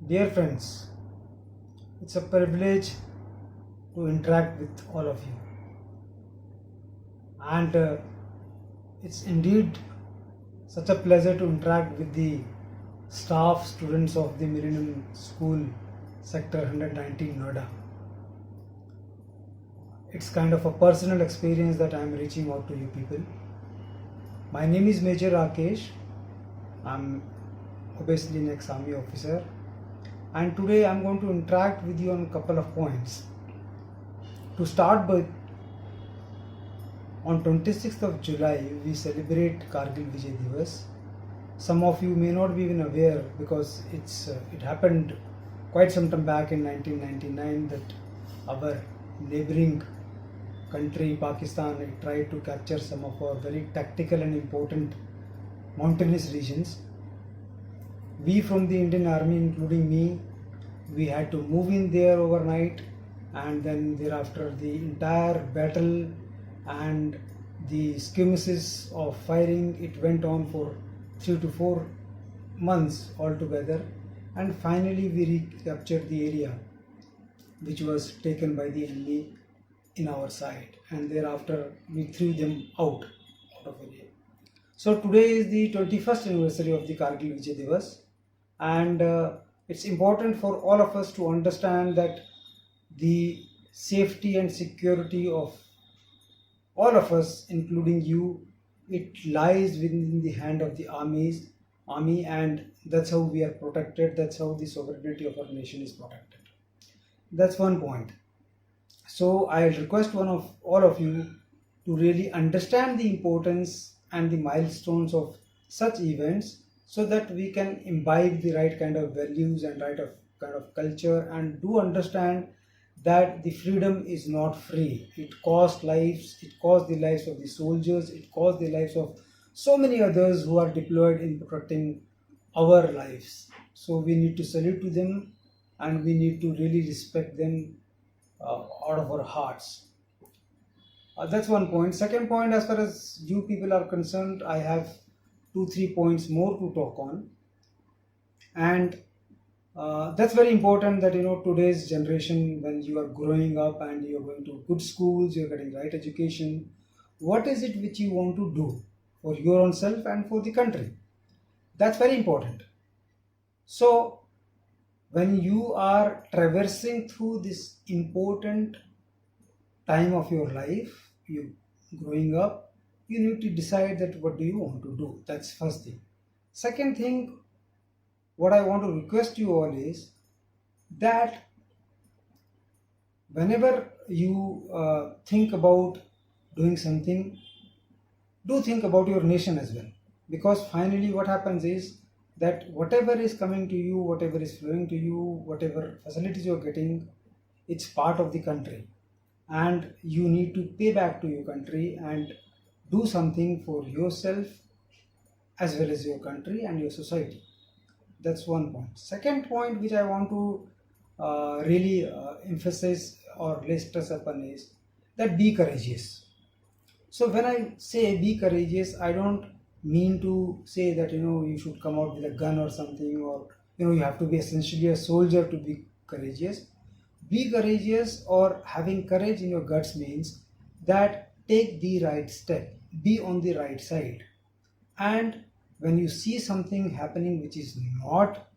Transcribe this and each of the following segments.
Dear friends, it's a privilege to interact with all of you, and it's indeed such a pleasure to interact with the staff students of the Millennium School, Sector 119, Noida. It's kind of a personal experience that I'm reaching out to you people. My name is Major Rakesh. I'm obviously an ex-army officer, and today I'm going to interact with you on a couple of points. To start with, on 26th of July, we celebrate Kargil Vijay Divas. Some of you may not be even aware because it happened quite some time back in 1999 that our neighboring country Pakistan tried to capture some of our very tactical and important mountainous regions. We from the Indian Army, including me, we had to move in there overnight, and then thereafter the entire battle and the skirmishes of firing, it went on for 3 to 4 months altogether, and finally we recaptured the area which was taken by the enemy in our side, and thereafter we threw them out of area. So today is the 21st anniversary of the Kargil Vijay Divas, and it's important for all of us to understand that the safety and security of all of us, including you, it lies within the hand of the army, and that's how we are protected. That's how the sovereignty of our nation is protected. That's one point. So I request one of all of you to really understand the importance and the milestones of such events, so that we can imbibe the right kind of values and right of kind of culture, and do understand that the freedom is not free. It costs lives, it costs the lives of the soldiers, it costs the lives of so many others who are deployed in protecting our lives. So we need to salute to them, and we need to really respect them out of our hearts. That's one point. Second point, as far as you people are concerned, I have 2 3 points more to talk on, and that's very important that today's generation, when you are growing up and you're going to good schools, you're getting right education, what is it which you want to do for your own self and for the country? That's very important. So when you are traversing through this important time of your life, you growing up, you need to decide that what do you want to do. That's first thing. Second thing, what I want to request you all is that whenever you think about doing something, do think about your nation as well, because finally what happens is that whatever is coming to you, whatever is flowing to you, whatever facilities you're getting, it's part of the country, and you need to pay back to your country and do something for yourself as well as your country and your society. That's one point. Second point which I want to really emphasize or lay stress upon is that be courageous. So when I say be courageous, I don't mean to say that you should come out with a gun or something, or you have to be essentially a soldier to be courageous. Be courageous, or having courage in your guts, means that take the right step, be on the right side, and when you see something happening which is not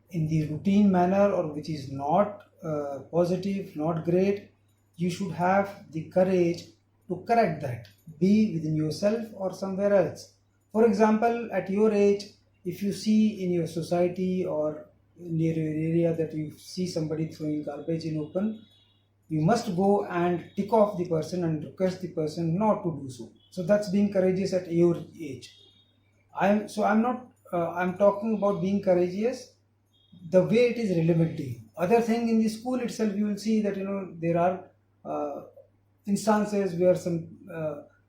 in the routine manner, or which is not positive, not great, you should have the courage to correct that, be within yourself or somewhere else. For example, at your age, if you see in your society or near your area that you see somebody throwing garbage in open, you must go and tick off the person and request the person not to do so. So that's being courageous at your age. I'm not I'm talking about being courageous the way it is relevant to you. Other thing, in the school itself, you will see that there are instances where some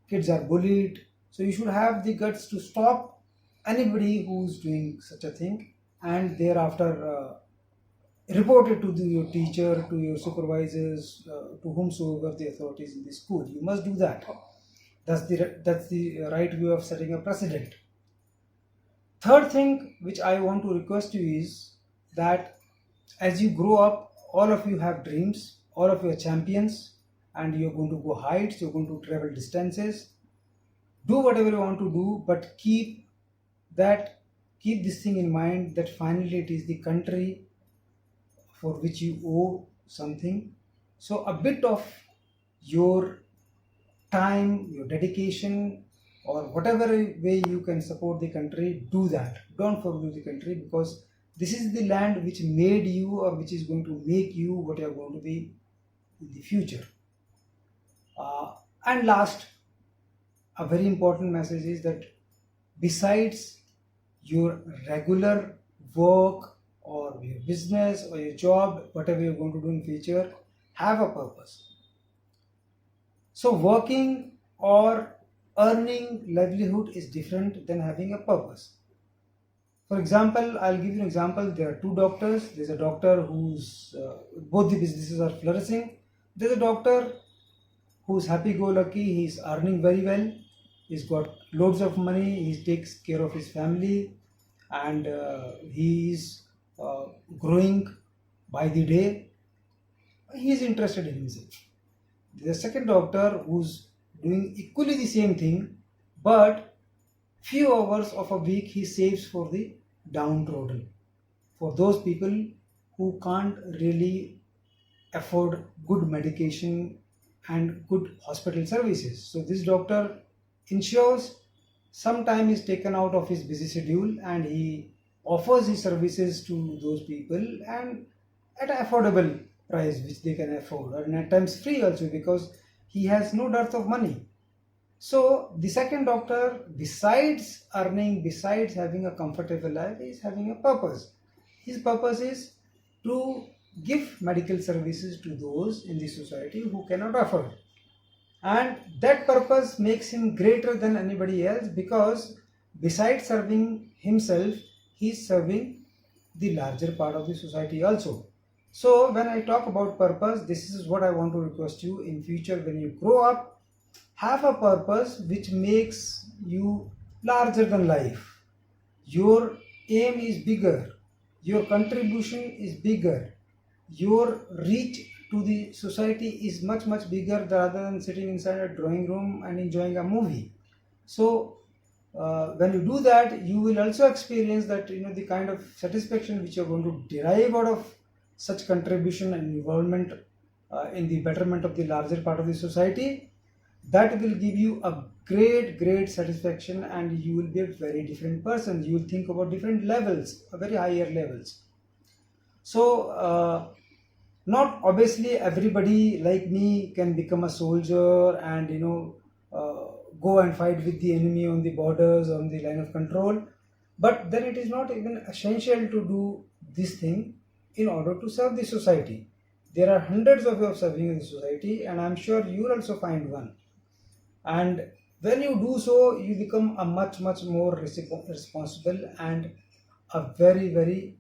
kids are bullied. So you should have the guts to stop anybody who's doing such a thing, and thereafter report it to your teacher, to your supervisors, to whomsoever the authorities in the school. You must do that. That's the right way of setting a precedent. Third thing which I want to request you is that As you grow up, all of you have dreams, all of you are champions, and you're going to go heights, you're going to travel distances. Do whatever you want to do, but that keep this thing in mind, that finally it is the country for which you owe something. So a bit of your time, your dedication, or whatever way you can support the country, do that. Don't forget the country, because this is the land which made you, or which is going to make you what you are going to be in the future. And last, a very important message is that besides your regular work or your business or your job, whatever you're going to do in future, have a purpose. So working or earning livelihood is different than having a purpose. For example, I'll give you an example. There are two doctors. There's a doctor who's both the businesses are flourishing. There's a doctor who's happy-go-lucky. He's earning very well. He's got loads of money. He takes care of his family, and he is growing by the day. He is interested in himself. There's a second doctor who's doing equally the same thing, but few hours of a week he saves for the downtrodden, for those people who can't really afford good medication and good hospital services. So this doctor ensures some time is taken out of his busy schedule, and he offers his services to those people, and at an affordable price which they can afford, and at times free also, because he has no dearth of money. So the second doctor, besides earning, besides having a comfortable life, is having a purpose. His purpose is to give medical services to those in the society who cannot afford. And that purpose makes him greater than anybody else, because besides serving himself, he is serving the larger part of the society also. So when I talk about purpose, this is what I want to request you in future. When you grow up, have a purpose which makes you larger than life. Your aim is bigger, your contribution is bigger, your reach to the society is much bigger, rather than sitting inside a drawing room and enjoying a movie. So when you do that, you will also experience that, the kind of satisfaction which you're going to derive out of such contribution and involvement in the betterment of the larger part of the society. That will give you a great satisfaction, and you will be a very different person. You will think about different levels, very higher levels. So not obviously everybody like me can become a soldier and go and fight with the enemy on the borders, on the line of control, but then it is not even essential to do this thing in order to serve the society. There are hundreds of ways of serving in the society, and I'm sure you will also find one. And when you do so, you become a much more responsible and a very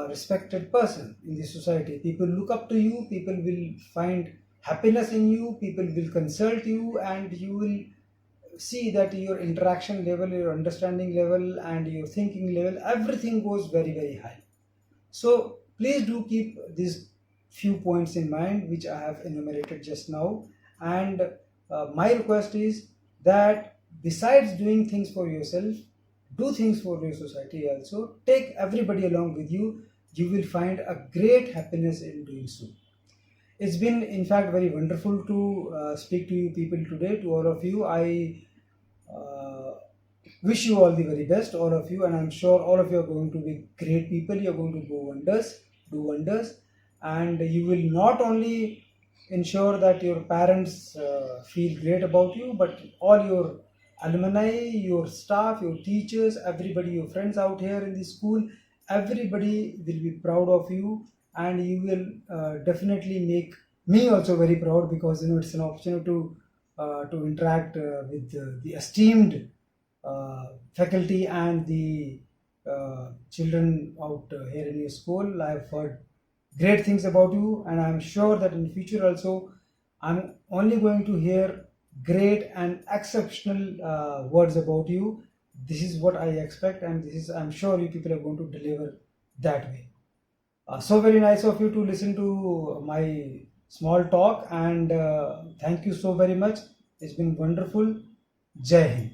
respected person in the society. People look up to you, people will find happiness in you, people will consult you, and you will see that your interaction level, your understanding level, and your thinking level, everything goes very high. So please do keep these few points in mind which I have enumerated just now. And my request is that besides doing things for yourself, do things for your society also. Take everybody along with you. You will find a great happiness in doing so. It's been, in fact, very wonderful to speak to you people today, to all of you. I wish you all the very best, all of you, and I'm sure all of you are going to be great people. You're going to do wonders, and you will not only ensure that your parents feel great about you, but all your alumni, your staff, your teachers, everybody, your friends out here in the school, everybody will be proud of you, and you will definitely make me also very proud, because it's an opportunity to interact with the esteemed faculty and the children out here in your school. I've heard great things about you, and I'm sure that in future also I'm only going to hear great and exceptional words about you. This is what I expect, and this is, I'm sure you people are going to deliver that way. So very nice of you to listen to my small talk, and thank you so very much. It's been wonderful. Jai Hind.